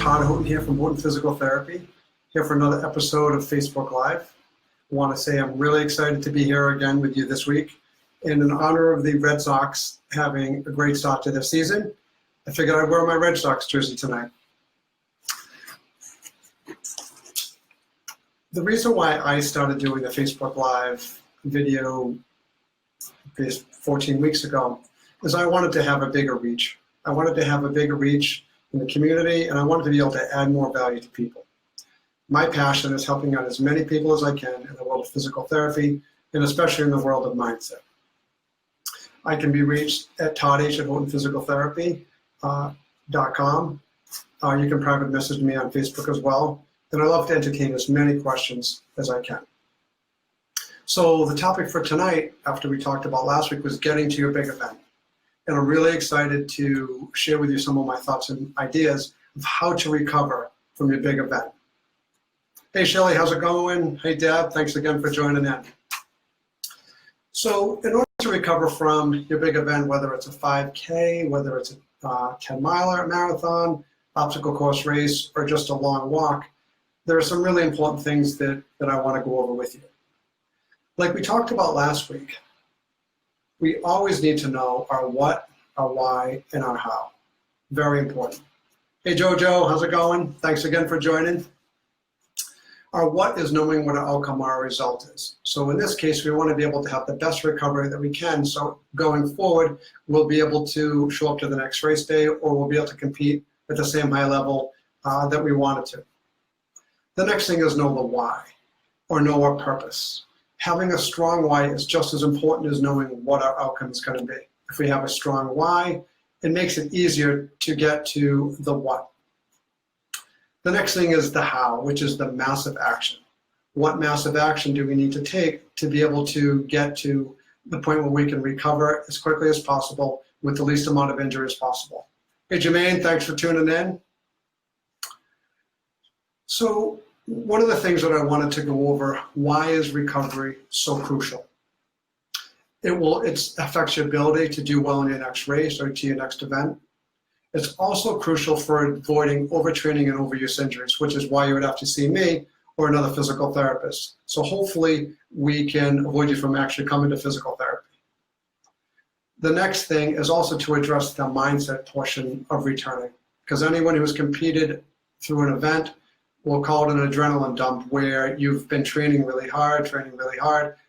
Todd Houghton here from Houghton Physical Therapy, here for another episode of Facebook Live. I want to say I'm really excited to be here again with you this week. And in honor of the Red Sox having a great start to their season, I figured I'd wear my Red Sox jersey tonight. The reason why I started doing the Facebook Live video 14 weeks ago is I wanted to have a bigger reach. I wanted to have a bigger reach in the community, and I wanted to be able to add more value to people. My passion is helping out as many people as I can in the world of physical therapy, and especially in the world of mindset. I can be reached at toddh@houghtonphysicaltherapy.com. You can private message me on Facebook as well, and I love to entertain as many questions as I can. So the topic for tonight, after we talked about last week, was getting to your big event. And I'm really excited to share with you some of my thoughts and ideas of how to recover from your big event. Hey, Shelly, how's it going? Hey, Deb, thanks again for joining in. So in order to recover from your big event, whether it's a 5K, whether it's a 10-miler marathon, obstacle course race, or just a long walk, there are some really important things that I want to go over with you. Like we talked about last week, we always need to know our what, our why, and our how. Very important. Hey, Jojo, how's it going? Thanks again for joining. Our what is knowing what our outcome or our result is. So in this case, we want to be able to have the best recovery that we can. So going forward, we'll be able to show up to the next race day, or we'll be able to compete at the same high level that we wanted to. The next thing is know the why, or know our purpose. Having a strong why is just as important as knowing what our outcome is going to be. If we have a strong why, it makes it easier to get to the what. The next thing is the how, which is the massive action. What massive action do we need to take to be able to get to the point where we can recover as quickly as possible with the least amount of injury as possible? Hey, Jermaine, thanks for tuning in. So one of the things that I wanted to go over, why is recovery so crucial? It affects your ability to do well in your next race or to your next event. It's also crucial for avoiding overtraining and overuse injuries, which is why you would have to see me or another physical therapist. So hopefully we can avoid you from actually coming to physical therapy. The next thing is also to address the mindset portion of returning, because anyone who has competed through an event, we'll call it an adrenaline dump, where you've been training really hard,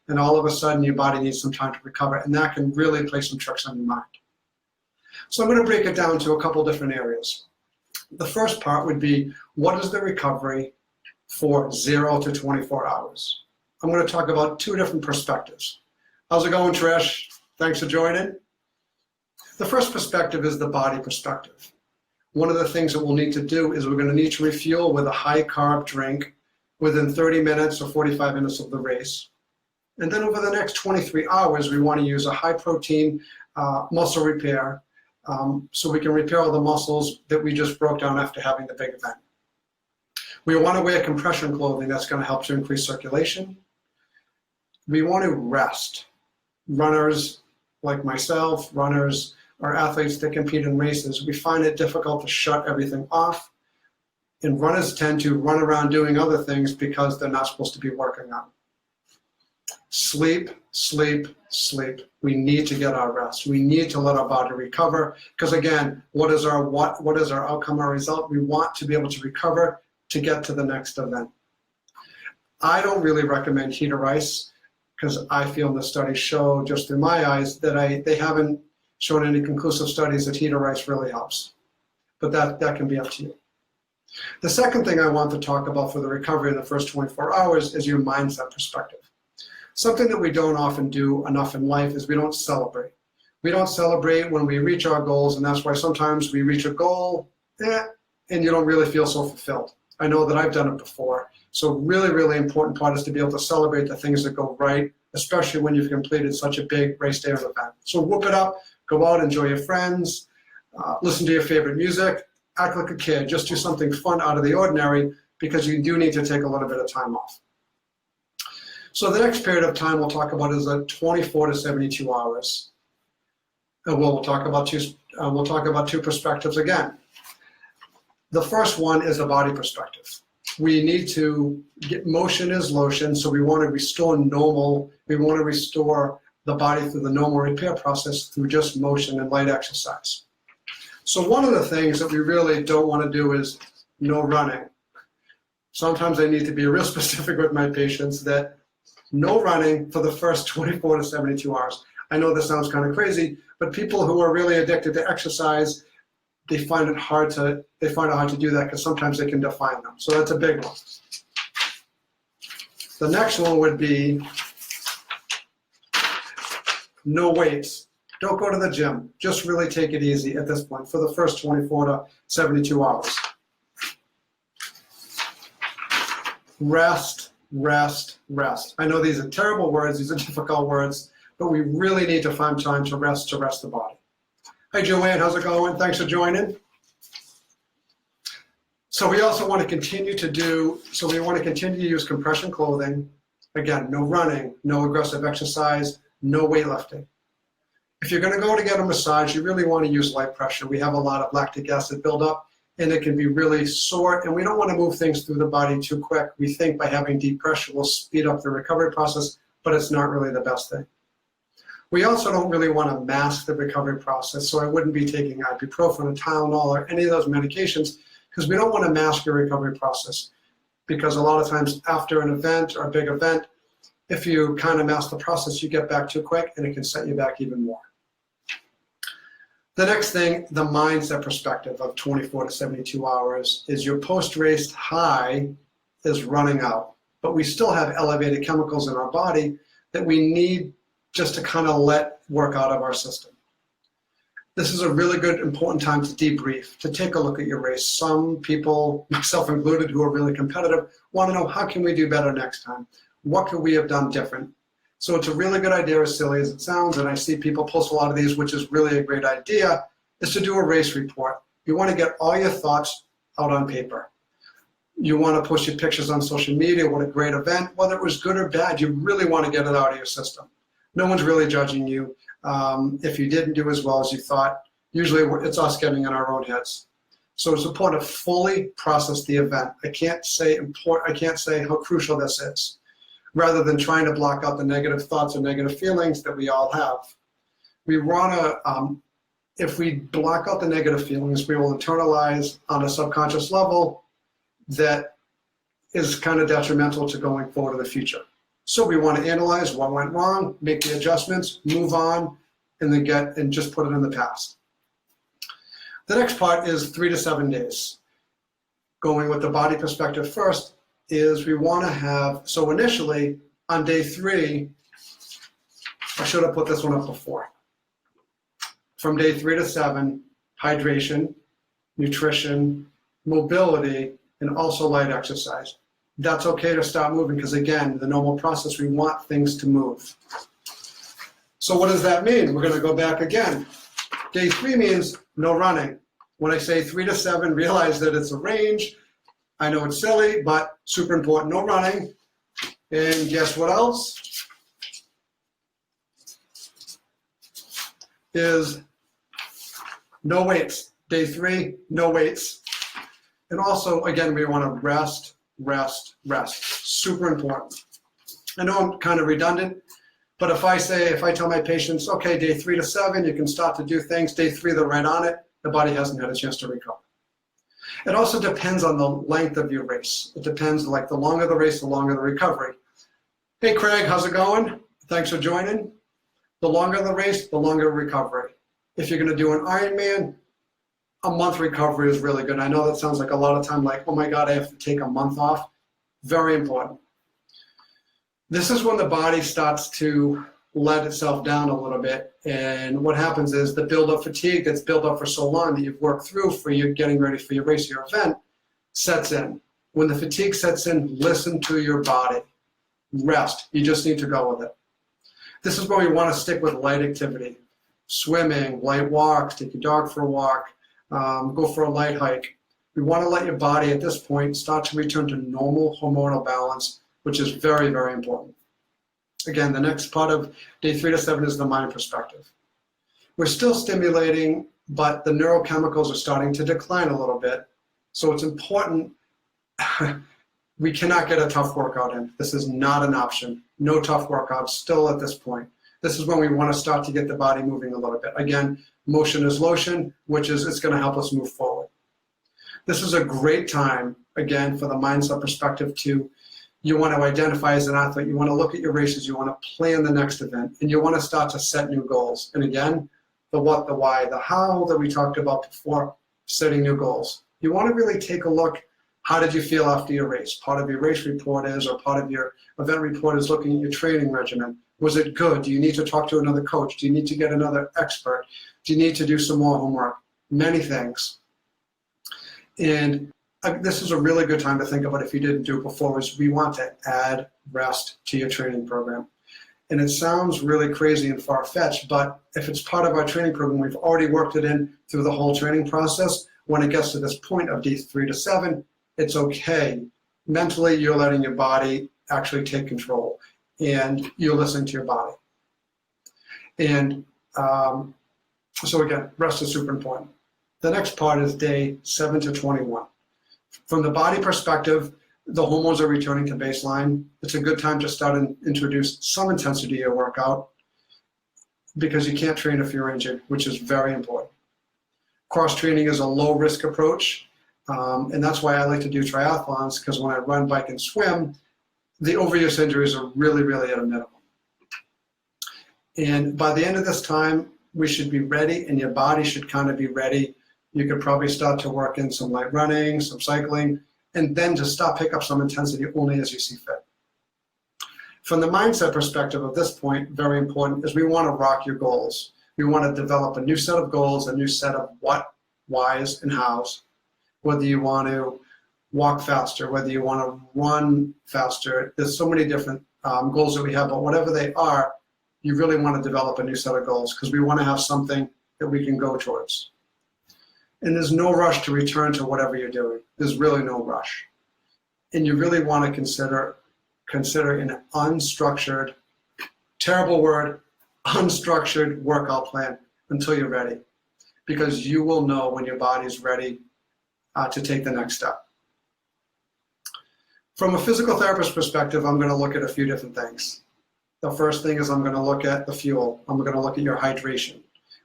and all of a sudden your body needs some time to recover, and that can really play some tricks on your mind. So I'm going to break it down to a couple different areas. The first part would be, what is the recovery for 0 to 24 hours? I'm going to talk about two different perspectives. How's it going, Trish? Thanks for joining. The first perspective is the body perspective. One of the things that we'll need to do is we're going to need to refuel with a high carb drink within 30 minutes or 45 minutes of the race. And then over the next 23 hours, we want to use a high protein muscle repair so we can repair all the muscles that we just broke down after having the big event. We want to wear compression clothing that's going to help to increase circulation. We want to rest. Runners like myself, runners, or athletes that compete in races, we find it difficult to shut everything off. And runners tend to run around doing other things because they're not supposed to be working on. Sleep, sleep, sleep. We need to get our rest. We need to let our body recover, because again, what is our outcome, our result? We want to be able to recover to get to the next event. I don't really recommend heat or ice, because I feel the studies show, just through my eyes, that they haven't shown any conclusive studies that heat or ice really helps. But that can be up to you. The second thing I want to talk about for the recovery in the first 24 hours is your mindset perspective. Something that we don't often do enough in life is we don't celebrate. We don't celebrate when we reach our goals, and that's why sometimes we reach a goal and you don't really feel so fulfilled. I know that I've done it before. So really, really important part is to be able to celebrate the things that go right, especially when you've completed such a big race day or event. So whoop it up, go out, enjoy your friends, listen to your favorite music, act like a kid, just do something fun out of the ordinary, because you do need to take a little bit of time off. So the next period of time we'll talk about is 24 to 72 hours. And we'll talk about two perspectives again. The first one is the body perspective. We need to get motion is lotion, so we want to restore normal. We want to restore the body through the normal repair process through just motion and light exercise. So one of the things that we really don't want to do is no running. Sometimes I need to be real specific with my patients that no running for the first 24 to 72 hours. I know this sounds kind of crazy, but people who are really addicted to exercise, they find it hard to do that because sometimes they can define them. So that's a big one. The next one would be no weights. Don't go to the gym. Just really take it easy at this point for the first 24 to 72 hours. Rest, rest, rest. I know these are terrible words. These are difficult words, but we really need to find time to rest the body. Hi, Joanne. How's it going? Thanks for joining. So we also want to continue to use compression clothing. Again, no running, no aggressive exercise, no weightlifting. If you're going to go to get a massage, you really want to use light pressure. We have a lot of lactic acid buildup, and it can be really sore, and we don't want to move things through the body too quick. We think by having deep pressure will speed up the recovery process, but it's not really the best thing. We also don't really want to mask the recovery process, so I wouldn't be taking ibuprofen or Tylenol or any of those medications because we don't want to mask your recovery process, because a lot of times after an event or a big event, if you kind of mask the process, you get back too quick and it can set you back even more. The next thing, the mindset perspective of 24 to 72 hours is your post-race high is running out, but we still have elevated chemicals in our body that we need just to kind of let work out of our system. This is a really good, important time to debrief, to take a look at your race. Some people, myself included, who are really competitive, want to know how can we do better next time? What could we have done different? So it's a really good idea, as silly as it sounds, and I see people post a lot of these, which is really a great idea, is to do a race report. You want to get all your thoughts out on paper. You want to post your pictures on social media, what a great event, whether it was good or bad, you really want to get it out of your system. No one's really judging you. If you didn't do as well as you thought, usually it's us getting in our own heads. So it's important to fully process the event. I can't say how crucial this is, rather than trying to block out the negative thoughts and negative feelings that we all have. We want to, if we block out the negative feelings, we will internalize on a subconscious level that is kind of detrimental to going forward in the future. So we want to analyze what went wrong, make the adjustments, move on, and then just put it in the past. The next part is 3 to 7 days. Going with the body perspective first is we want to have, so initially on day 3, I should have put this one up before. From day 3 to 7, hydration, nutrition, mobility, and also light exercise. That's okay to stop moving because, again, the normal process, we want things to move. So what does that mean? We're going to go back again. Day 3 means no running. When I say 3 to 7, realize that it's a range. I know it's silly, but super important, no running. And guess what else? Is no weights. Day 3, no weights. And also, again, we want to rest, rest, rest. Super important. I know I'm kind of redundant, but if I tell my patients, okay, day 3 to 7, you can start to do things. Day 3, they're right on it. The body hasn't had a chance to recover. It also depends on the length of your race. It depends, like the longer the race, the longer the recovery. Hey, Craig, how's it going? Thanks for joining. The longer the race, the longer recovery. If you're going to do an Ironman, a month recovery is really good. I know that sounds like a lot of time, like, oh my God, I have to take a month off. Very important. This is when the body starts to let itself down a little bit. And what happens is the build-up fatigue that's built up for so long that you've worked through for you getting ready for your race, your event, sets in. When the fatigue sets in, listen to your body. Rest. You just need to go with it. This is where we want to stick with light activity. Swimming, light walks, take your dog for a walk, go for a light hike. We want to let your body at this point start to return to normal hormonal balance, which is very, very important. Again, the next part of day 3 to 7 is the mind perspective. We're still stimulating, but the neurochemicals are starting to decline a little bit. So it's important. We cannot get a tough workout in. This is not an option. No tough workouts still at this point. This is when we want to start to get the body moving a little bit. Again, motion is lotion, which is it's going to help us move forward. This is a great time, again, for the mindset perspective too. You want to identify as an athlete. You want to look at your races. You want to plan the next event. And you want to start to set new goals. And again, the what, the why, the how that we talked about before, setting new goals. You want to really take a look. How did you feel after your race? Part of your race report is, or part of your event report is looking at your training regimen. Was it good? Do you need to talk to another coach? Do you need to get another expert? Do you need to do some more homework? Many things. And this is a really good time to think about if you didn't do it before, is we want to add rest to your training program. And it sounds really crazy and far-fetched, but if it's part of our training program, we've already worked it in through the whole training process. When it gets to this point of days 3 to 7, it's okay. Mentally, you're letting your body actually take control, and you're listening to your body. And so again, rest is super important. The next part is day 7 to 21. From the body perspective, the hormones are returning to baseline. It's a good time to start and introduce some intensity to your workout, because you can't train if you're injured, which is very important. Cross training is a low risk approach. And that's why I like to do triathlons, because when I run, bike, and swim, the overuse injuries are really, really at a minimum. And by the end of this time, we should be ready, and your body should kind of be ready. You could probably start to work in some light running, some cycling, and then just pick up some intensity only as you see fit. From the mindset perspective of this point, very important, is we want to rock your goals. We want to develop a new set of goals, a new set of what, whys, and hows. Whether you want to walk faster, whether you want to run faster. There's so many different goals that we have, but whatever they are, you really want to develop a new set of goals, because we want to have something that we can go towards. And there's no rush to return to whatever you're doing. There's really no rush. And you really want to consider an unstructured, terrible word, unstructured workout plan until you're ready, because you will know when your body's ready to take the next step. From a physical therapist perspective, I'm going to look at a few different things. The first thing is I'm going to look at the fuel. I'm going to look at your hydration.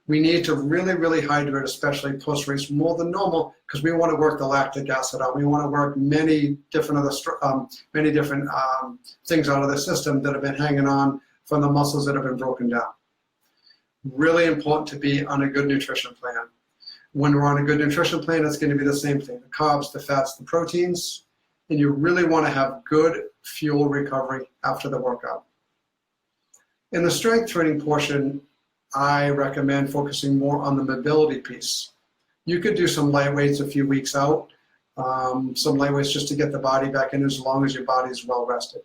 We need to really, really hydrate, especially post-race, more than normal, because we want to work the lactic acid out. We want to work many different things out of the system that have been hanging on from the muscles that have been broken down. Really important to be on a good nutrition plan. When we're on a good nutrition plan, it's going to be the same thing: the carbs, the fats, the proteins, and you really want to have good fuel recovery after the workout. In the strength training portion, I recommend focusing more on the mobility piece. You could do some light weights a few weeks out, some light weights just to get the body back in, as long as your body is well rested.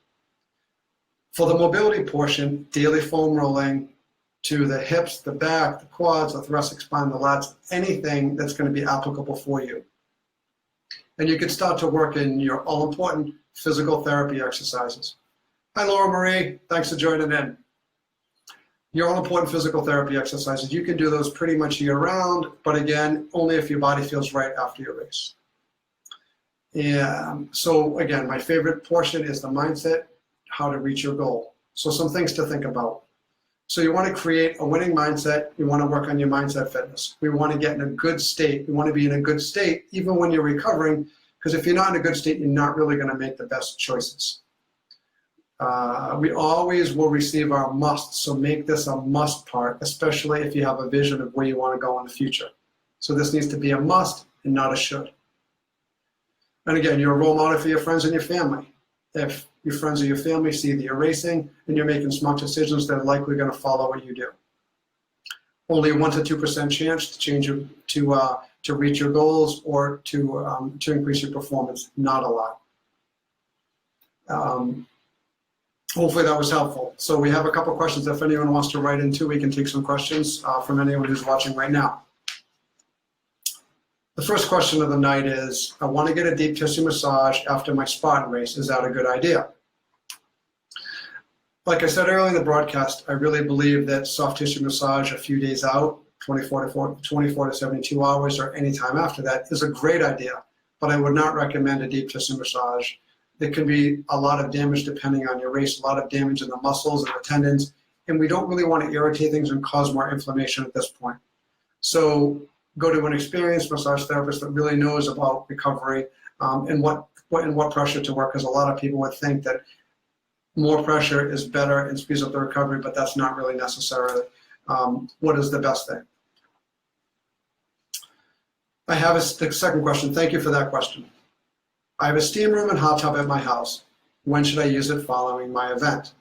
For the mobility portion, daily foam rolling to the hips, the back, the quads, the thoracic spine, the lats, anything that's going to be applicable for you. And you can start to work in your all-important physical therapy exercises. Hi, Laura Marie. Thanks for joining in. Your all-important physical therapy exercises, you can do those pretty much year-round, but again, only if your body feels right after your race. And so again, my favorite portion is the mindset, how to reach your goal. So some things to think about. So you want to create a winning mindset. You want to work on your mindset fitness. We want to get in a good state. We want to be in a good state even when you're recovering, because if you're not in a good state, you're not really going to make the best choices. We always will receive our musts, so make this a must part, especially if you have a vision of where you want to go in the future. So this needs to be a must and not a should. And again, you're a role model for your friends and your family. If your friends or your family see that you're racing and you're making smart decisions, they're likely going to follow what you do. Only a 1 to 2% chance to change to reach your goals or to increase your performance. Not a lot. Hopefully that was helpful. So we have a couple questions. If anyone wants to write in too, we can take some questions from anyone who's watching right now. The first question of the night is, I want to get a deep tissue massage after my Spartan race. Is that a good idea? Like I said earlier in the broadcast, I really believe that soft tissue massage a few days out, 24 to 72 hours or any time after that, is a great idea. but I would not recommend a deep tissue massage. There can be a lot of damage depending on your race, a lot of damage in the muscles and the tendons, and we don't really want to irritate things and cause more inflammation at this point. So go to an experienced massage therapist that really knows about recovery and what pressure to work, because a lot of people would think that more pressure is better and speeds up the recovery, but that's not really necessarily what is the best thing. I have the second question. Thank you for that question. I have a steam room and hot tub at my house. When should I use it following my event?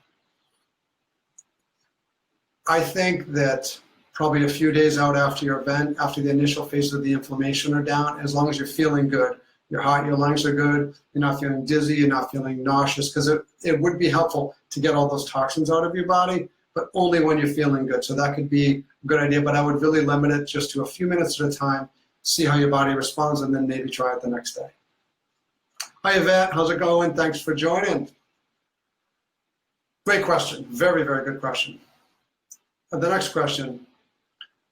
I think that probably a few days out after your event, after the initial phases of the inflammation are down, as long as you're feeling good, your heart, your lungs are good, you're not feeling dizzy, you're not feeling nauseous, because it would be helpful to get all those toxins out of your body, but only when you're feeling good. So that could be a good idea, but I would really limit it just to a few minutes at a time, see how your body responds, and then maybe try it the next day. Hi, Yvette. How's it going? Thanks for joining. Great question. Very, very good question. The next question,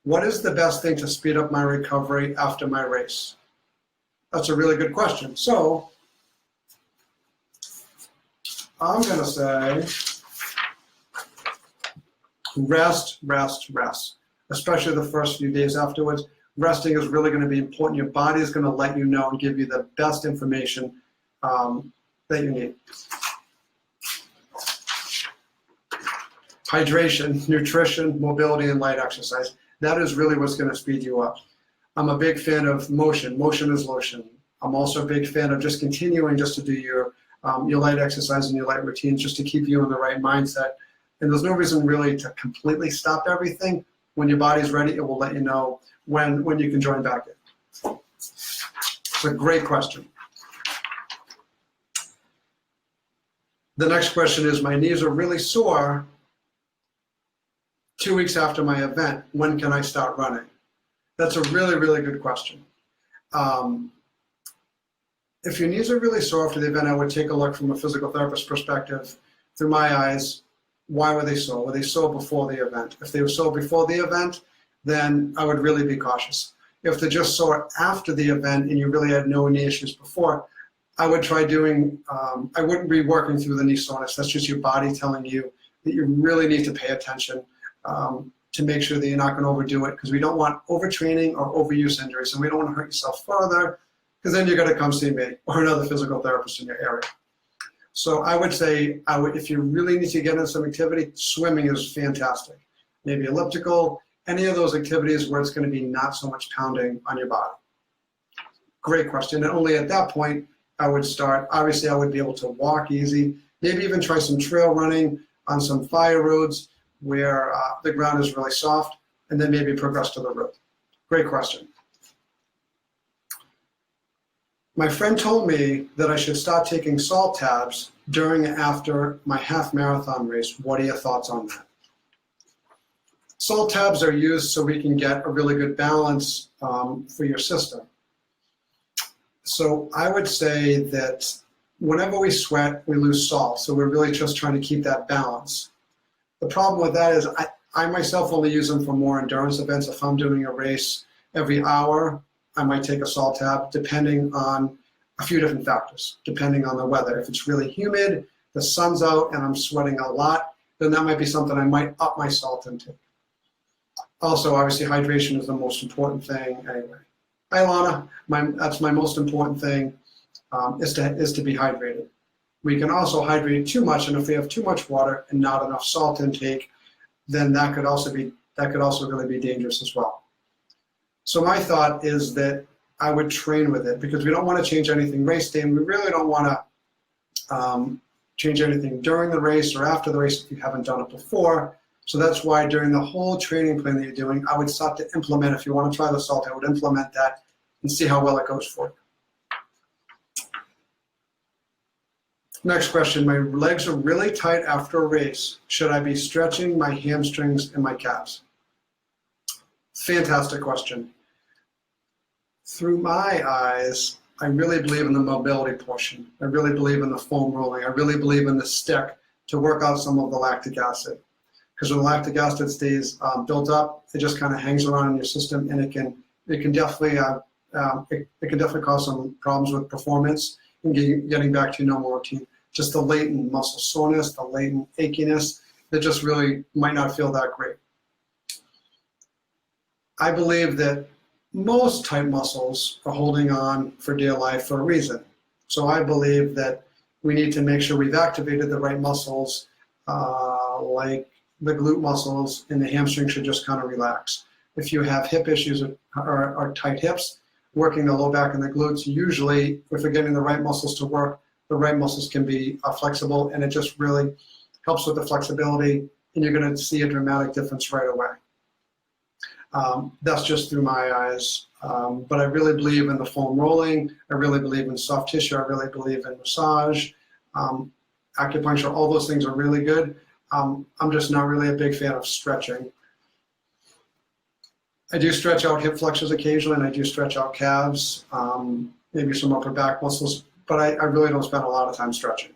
what is the best thing to speed up my recovery after my race? That's a really good question. So I'm going to say rest, rest, rest, especially the first few days afterwards. Resting is really going to be important. Your body is going to let you know and give you the best information that you need. Hydration, nutrition, mobility, and light exercise. That is really what's going to speed you up. I'm a big fan of motion. Motion is lotion. I'm also a big fan of just continuing just to do your light exercise and your light routines just to keep you in the right mindset. And there's no reason really to completely stop everything. When your body's ready, it will let you know when you can join back in. It's a great question. The next question is, my knees are really sore 2 weeks after my event. When can I start running? That's a really, really good question. If your knees are really sore after the event, I would take a look from a physical therapist perspective. Through my eyes, why were they sore? Were they sore before the event? If they were sore before the event, then I would really be cautious. If they're just sore after the event and you really had no knee issues before, I would try doing, I wouldn't be working through the knee soreness. That's just your body telling you that you really need to pay attention to make sure that you're not going to overdo it, because we don't want overtraining or overuse injuries, and we don't want to hurt yourself further, because then you're going to come see me or another physical therapist in your area. So I would say, if you really need to get into some activity, swimming is fantastic. Maybe elliptical, any of those activities where it's going to be not so much pounding on your body. Great question. And only at that point, I would start. Obviously, I would be able to walk easy, maybe even try some trail running on some fire roads where the ground is really soft, and then maybe progress to the road. Great question. My friend told me that I should start taking salt tabs during and after my half marathon race. What are your thoughts on that? Salt tabs are used so we can get a really good balance for your system. So I would say that whenever we sweat, we lose salt. So we're really just trying to keep that balance. The problem with that is I myself only use them for more endurance events. If I'm doing a race every hour, I might take a salt tab, depending on a few different factors, depending on the weather. If it's really humid, the sun's out, and I'm sweating a lot, then that might be something I might up my salt intake. Also, obviously, hydration is the most important thing anyway. Hi, Lana. That's my most important thing, is to be hydrated. We can also hydrate too much, and if we have too much water and not enough salt intake, then that could also really be dangerous as well. So my thought is that I would train with it, because we don't want to change anything race day, and we really don't want to change anything during the race or after the race if you haven't done it before. So that's why during the whole training plan that you're doing, I would start to implement. If you want to try the salt, I would implement that and see how well it goes for you. Next question, my legs are really tight after a race. Should I be stretching my hamstrings and my calves? Fantastic question. Through my eyes, I really believe in the mobility portion. I really believe in the foam rolling. I really believe in the stick to work out some of the lactic acid. Because when the lactic acid stays built up, it just kind of hangs around in your system, and it can definitely it can definitely cause some problems with performance and getting back to your normal routine. Just the latent muscle soreness, the latent achiness, that just really might not feel that great. I believe that most tight muscles are holding on for dear life for a reason. So I believe that we need to make sure we've activated the right muscles, like the glute muscles, and the hamstring should just kind of relax. If you have hip issues or tight hips, working the low back and the glutes, usually if you're getting the right muscles to work, the right muscles can be flexible, and it just really helps with the flexibility, and you're going to see a dramatic difference right away. That's just through my eyes. But I really believe in the foam rolling. I really believe in soft tissue. I really believe in massage, acupuncture. All those things are really good. I'm just not really a big fan of stretching. I do stretch out hip flexors occasionally, and I do stretch out calves, maybe some upper back muscles, but I really don't spend a lot of time stretching.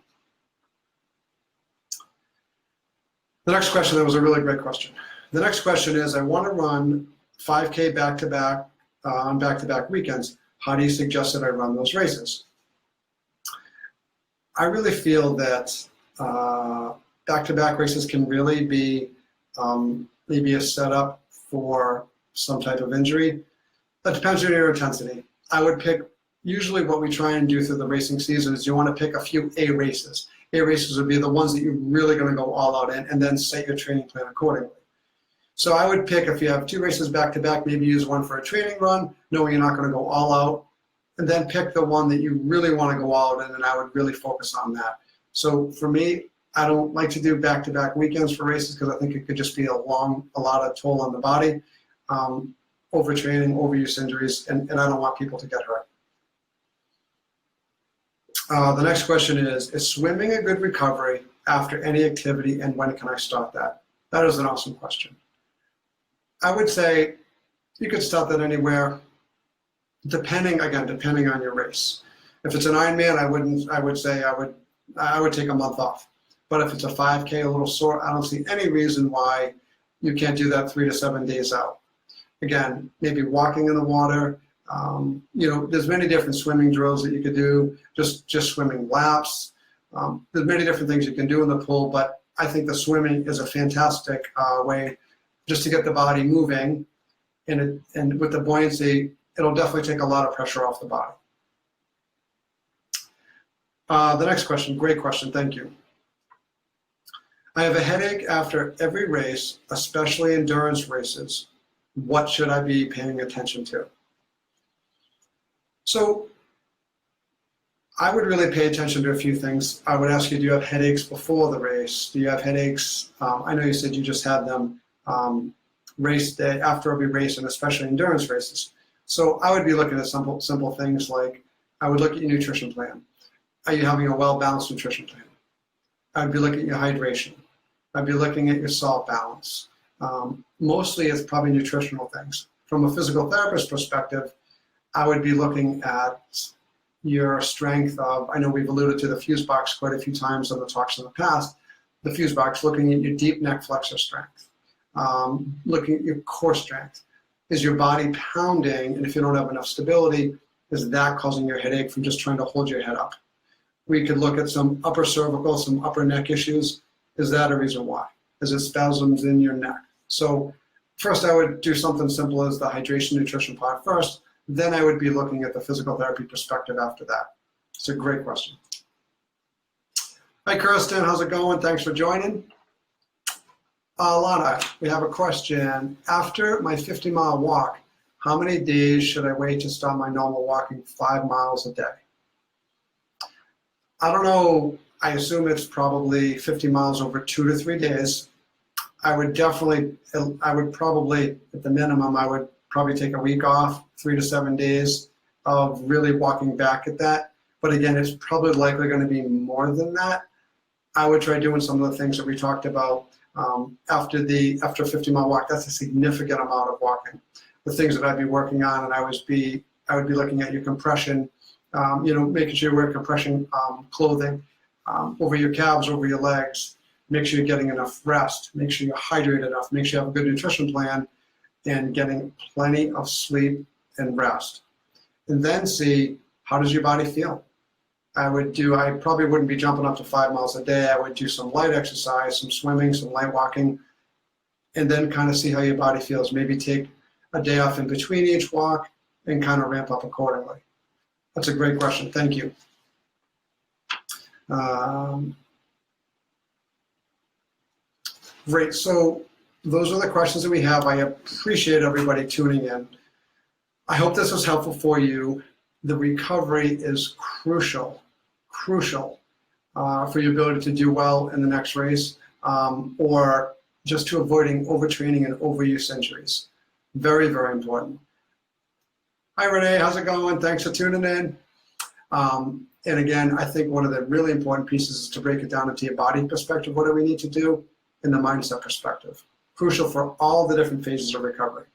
The next question, that was a really great question. The next question is, I want to run 5K back-to-back on back-to-back weekends. How do you suggest that I run those races? I really feel that back-to-back races can really be maybe a setup for some type of injury. That depends on your intensity. I would pick, usually what we try and do through the racing season is you want to pick a few A races. A races would be the ones that you're really going to go all out in, and then set your training plan accordingly. So I would pick, if you have 2 races back to back, maybe use one for a training run, knowing you're not going to go all out, and then pick the one that you really want to go all out in, and I would really focus on that. So for me, I don't like to do back-to-back weekends for races because I think it could just be a lot of toll on the body, overtraining, overuse injuries, and I don't want people to get hurt. The next question is swimming a good recovery after any activity, and when can I start that? That is an awesome question. I would say you could start that anywhere, depending on your race. If it's an Ironman, I would take a month off. But if it's a 5K, a little sore, I don't see any reason why you can't do that 3 to 7 days out. Again, maybe walking in the water. There's many different swimming drills that you could do, just swimming laps. There's many different things you can do in the pool, but I think the swimming is a fantastic way just to get the body moving, and with the buoyancy, it'll definitely take a lot of pressure off the body. The next question, great question, thank you. I have a headache after every race, especially endurance races. What should I be paying attention to? So I would really pay attention to a few things. I would ask you, do you have headaches before the race? Do you have headaches? I know you said you just had them race day, after every race, and especially endurance races. So I would be looking at simple things like, I would look at your nutrition plan. Are you having a well-balanced nutrition plan? I'd be looking at your hydration. I'd be looking at your salt balance. Mostly it's probably nutritional things. From a physical therapist perspective, I would be looking at your strength of, I know we've alluded to the fuse box quite a few times in the talks in the past, the fuse box, looking at your deep neck flexor strength, looking at your core strength. Is your body pounding, and if you don't have enough stability, is that causing your headache from just trying to hold your head up? We could look at some upper cervical, some upper neck issues. Is that a reason why? Is it spasms in your neck? So first I would do something simple as the hydration nutrition part first, then I would be looking at the physical therapy perspective after that. It's a great question. Hi Kirsten, how's it going? Thanks for joining. Lana, we have a question. After my 50-mile walk, how many days should I wait to start my normal walking 5 miles a day? I don't know, I assume it's probably 50 miles over 2 to 3 days. I would probably, at the minimum, I would probably take a week off, 3 to 7 days of really walking back at that. But again, it's probably likely going to be more than that. I would try doing some of the things that we talked about after a 50-mile walk. That's a significant amount of walking. The things that I'd be working on, and I would be looking at your compression, making sure you wear compression clothing over your calves, over your legs. Make sure you're getting enough rest. Make sure you're hydrated enough. Make sure you have a good nutrition plan, and getting plenty of sleep and rest. and then see, how does your body feel? I probably wouldn't be jumping up to 5 miles a day. I would do some light exercise, some swimming, some light walking, and then kind of see how your body feels. Maybe take a day off in between each walk and kind of ramp up accordingly. That's a great question. Thank you. Great. So those are the questions that we have. I appreciate everybody tuning in. I hope this was helpful for you. The recovery is crucial for your ability to do well in the next race, or just to avoiding overtraining and overuse injuries. Very, very important. Hi, Renee. How's it going? Thanks for tuning in. And again, I think one of the really important pieces is to break it down into your body perspective. What do we need to do? In the mindset perspective. Crucial for all the different phases of recovery.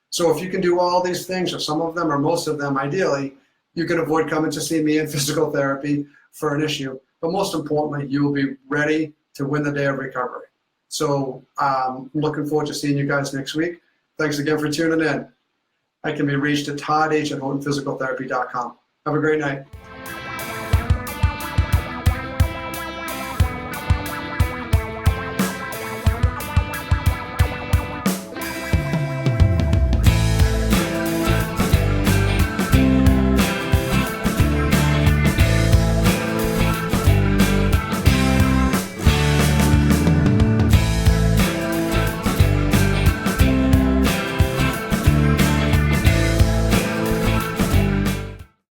So if you can do all these things, or some of them, or most of them, ideally, you can avoid coming to see me in physical therapy for an issue. But most importantly, you will be ready to win the day of recovery. So I'm looking forward to seeing you guys next week. Thanks again for tuning in. I can be reached at todd@HoughtonPhysicalTherapy.com. Have a great night.